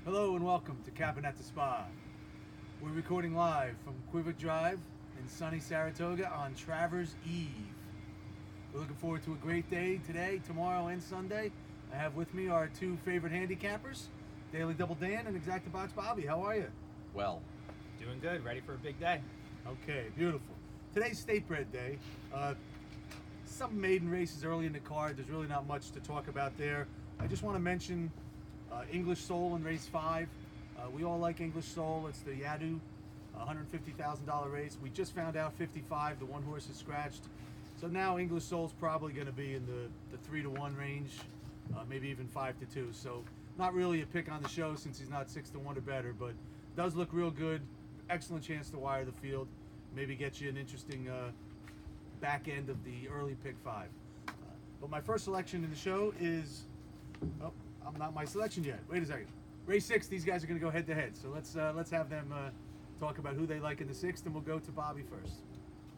Hello and welcome to Cappin at the Spa. We're recording live from Quivic Drive in sunny Saratoga on Travers Eve. We're looking forward to a great day today, tomorrow, and Sunday. I have with me our two favorite handicappers, Daily Double Dan and Exacta Box Bobby. How are you? Well, Doing good, ready for a big day. Okay, beautiful. Today's State Bred Day. Some maiden races early in the card. There's really not much to talk about there. I just want to mention English Soul in race 5. We all like English Soul. It's the Yadu $150,000 race. We just found out 55, the one horse is scratched. So now English Soul's probably going to be in the 3-1 range, maybe even 5-2. So not really a pick on the show since he's not 6-1 or better, but does look real good. Excellent chance to wire the field. Maybe get you an interesting back end of the early pick 5. But my first selection in the show is, oh, I'm not my selection yet. Wait a second. Race 6, these guys are going to go head to head. So let's have them talk about who they like in the 6th, and we'll go to Bobby first.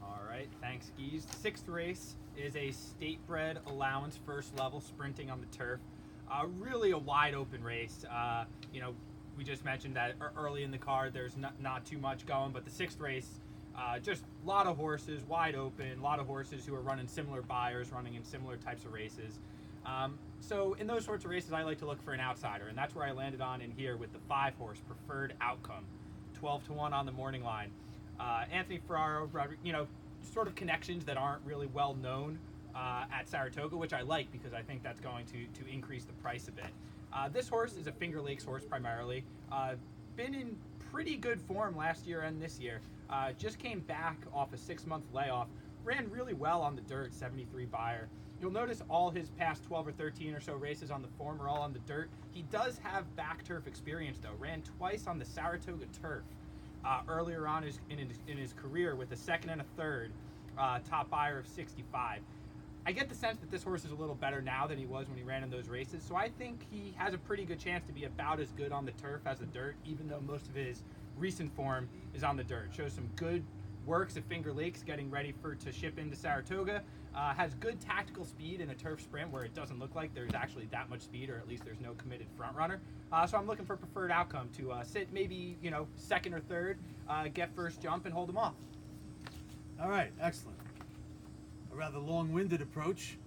All right, thanks, Geeze. The 6th race is a state-bred allowance first level sprinting on the turf. Really a wide open race. We just mentioned that early in the card there's not too much going, but the 6th race, just a lot of horses, wide open, a lot of horses who are running similar buyers, running in similar types of races. So in those sorts of races, I like to look for an outsider, and that's where I landed on in here with the 5-horse Preferred Outcome, 12-1 on the morning line. Anthony Ferraro, sort of connections that aren't really well known at Saratoga, which I like because I think that's going to increase the price a bit. This horse is a Finger Lakes horse primarily. Been in pretty good form last year and this year. Just came back off a 6-month layoff. Ran really well on the dirt, 73 buyer. You'll notice all his past 12 or 13 or so races on the form are all on the dirt. He does have back turf experience though. Ran twice on the Saratoga turf earlier on in his career with a 2nd and a 3rd, top buyer of 65. I get the sense that this horse is a little better now than he was when he ran in those races, so I think he has a pretty good chance to be about as good on the turf as the dirt, even though most of his recent form is on the dirt. Shows some good works at Finger Lakes getting ready to ship into Saratoga. Has good tactical speed in a turf sprint where it doesn't look like there's actually that much speed, or at least there's no committed front runner. So I'm looking for Preferred Outcome to sit maybe 2nd or 3rd, get first jump and hold him off. All right, excellent. A rather long-winded approach,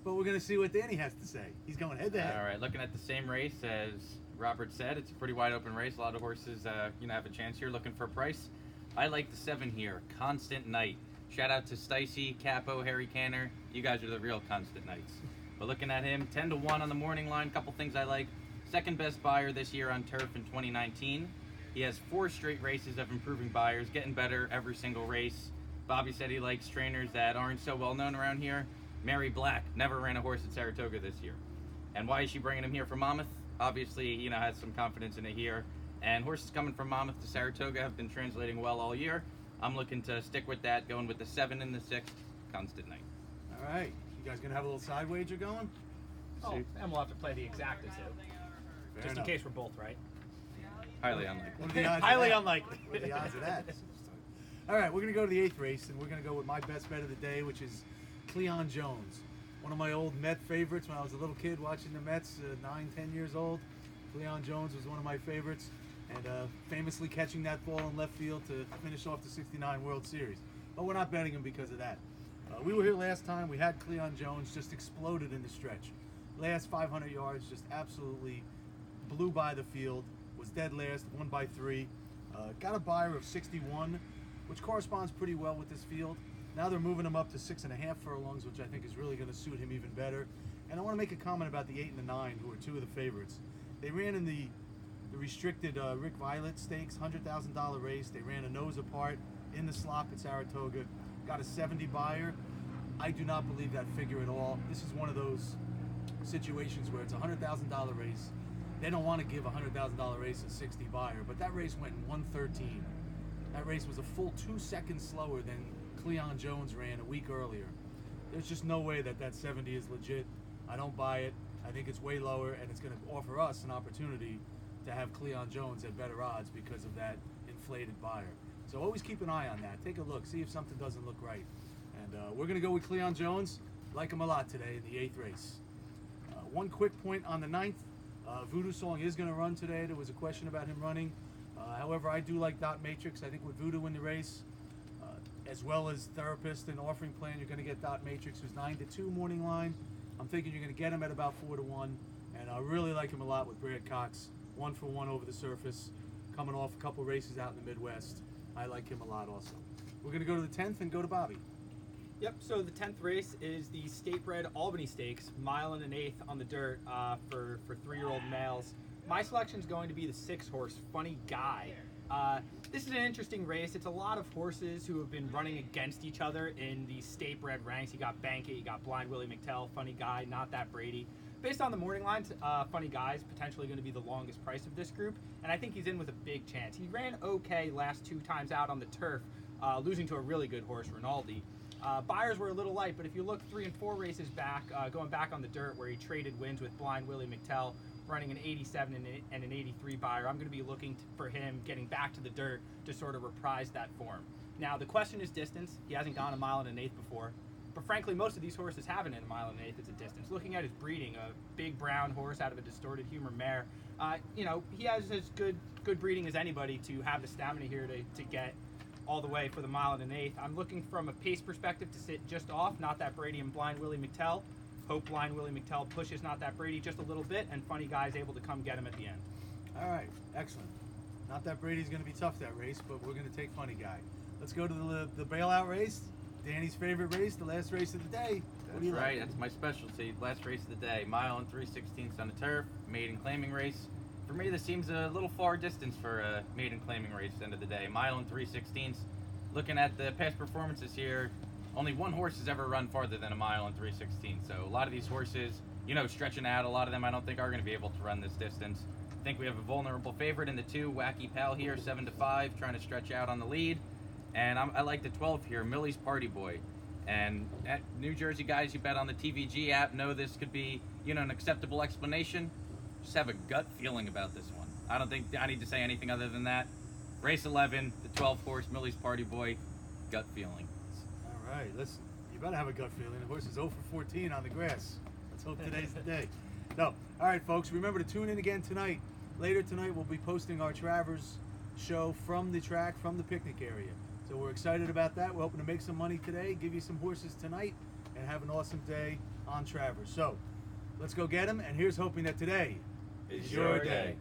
but we're going to see what Danny has to say. He's going head to head. all right, looking at the same race as Robert said, it's a pretty wide open race. A lot of horses, have a chance here. Looking for a price. I like the 7 here, Constant Night. Shout out to Stacey, Capo, Harry Canner. You guys are the real Constant Knights. But looking at him, 10-1 on the morning line. Couple things I like. 2nd best buyer this year on turf in 2019. He has 4 straight races of improving buyers, getting better every single race. Bobby said he likes trainers that aren't so well known around here. Mary Black never ran a horse at Saratoga this year. And why is she bringing him here from Monmouth? Obviously, has some confidence in it here. And horses coming from Monmouth to Saratoga have been translating well all year. I'm looking to stick with that, going with the 7 and the 6th, Constant Night. All right, you guys going to have a little side wager going? Oh, and we'll have to play the exacta too, Fair just enough. in case we're both right. Highly unlikely. What are the odds of Highly that? unlikely. What are the odds of that? All right, we're going to go to the 8th race, and we're going to go with my best bet of the day, which is Cleon Jones. One of my old Met favorites when I was a little kid watching the Mets, 9, 10 years old. Cleon Jones was one of my favorites, and famously catching that ball in left field to finish off the '69 World Series. But we're not betting him because of that. We were here last time. We had Cleon Jones, just exploded in the stretch. Last 500 yards, just absolutely blew by the field. Was dead last, won by 3. Got a buyer of 61, which corresponds pretty well with this field. Now they're moving him up to 6.5 furlongs, which I think is really going to suit him even better. And I want to make a comment about the 8 and the 9, who are 2 of the favorites. They ran in the restricted Rick Violet Stakes, $100,000 race. They ran a nose apart in the slop at Saratoga. Got a 70 buyer. I do not believe that figure at all. This is one of those situations where it's a $100,000 race. They don't want to give a $100,000 race a 60 buyer, but that race went in 1:13. That race was a full 2 seconds slower than Cleon Jones ran a week earlier. There's just no way that 70 is legit. I don't buy it. I think it's way lower, and it's going to offer us an opportunity to have Cleon Jones at better odds because of that inflated buyer. So always keep an eye on that. Take a look. See if something doesn't look right. And we're going to go with Cleon Jones. Like him a lot today in the 8th race. One quick point on the 9th. Voodoo Song is going to run today. There was a question about him running. However, I do like Dot Matrix. I think with Voodoo in the race, as well as Therapist and Offering Plan, you're going to get Dot Matrix, who's 9-2 morning line. I'm thinking you're going to get him at about 4-1, and I really like him a lot with Brad Cox, 1-for-1 over the surface, coming off a couple races out in the Midwest. I like him a lot also. We're going to go to the 10th and go to Bobby. Yep, so the 10th race is the State-Bred Albany Stakes, mile and an eighth on the dirt for 3-year-old males. My selection is going to be the 6-horse, Funny Guy. This is an interesting race. It's a lot of horses who have been running against each other in the State-Bred ranks. You got Bankit, you got Blind Willie McTell, Funny Guy, Not That Brady. Based on the morning lines, Funny Guy is potentially going to be the longest price of this group, and I think he's in with a big chance. He ran okay last 2 times out on the turf, losing to a really good horse, Rinaldi. Buyers were a little light, but if you look 3 and 4 races back, going back on the dirt where he traded wins with Blind Willie McTell, running an 87 and an 83 buyer, I'm going to be looking for him getting back to the dirt to sort of reprise that form. Now, the question is distance. He hasn't gone a mile and an eighth before, but frankly, most of these horses haven't in a mile and an eighth as a distance. Looking at his breeding, a big brown horse out of a distorted humor mare, he has as good breeding as anybody to have the stamina here to get all the way for the mile and an eighth. I'm looking from a pace perspective to sit just off, Not That Brady and Blind Willie McTell. Hope Blind Willie McTell pushes Not That Brady just a little bit, and Funny Guy is able to come get him at the end. All right, excellent. Not That Brady's going to be tough that race, but we're going to take Funny Guy. Let's go to the bailout race. Danny's favorite race, the last race of the day. What do you Right, like? that's my specialty. Last race of the day, mile and 3/16 on the turf, maiden claiming race. For me, this seems a little far distance for a maiden claiming race end of the day. Mile and 3/16. Looking at the past performances here, only one horse has ever run farther than a mile and 3/16. So a lot of these horses, stretching out, a lot of them I don't think are going to be able to run this distance. I think we have a vulnerable favorite in the 2, Wacky Pal here, 7-5, trying to stretch out on the lead. And I like the 12 here, Millie's Party Boy. And New Jersey guys who bet on the TVG app know this could be, an acceptable explanation. Just have a gut feeling about this one. I don't think I need to say anything other than that. Race 11, the 12 horse, Millie's Party Boy, gut feeling. All right, listen, you better have a gut feeling. The horse is 0 for 14 on the grass. Let's hope today's the day. No. All right, folks, remember to tune in again tonight. Later tonight, we'll be posting our Travers show from the track, from the picnic area. So we're excited about that. We're hoping to make some money today, give you some horses tonight, and have an awesome day on Travers. So let's go get them, and here's hoping that today Is your day.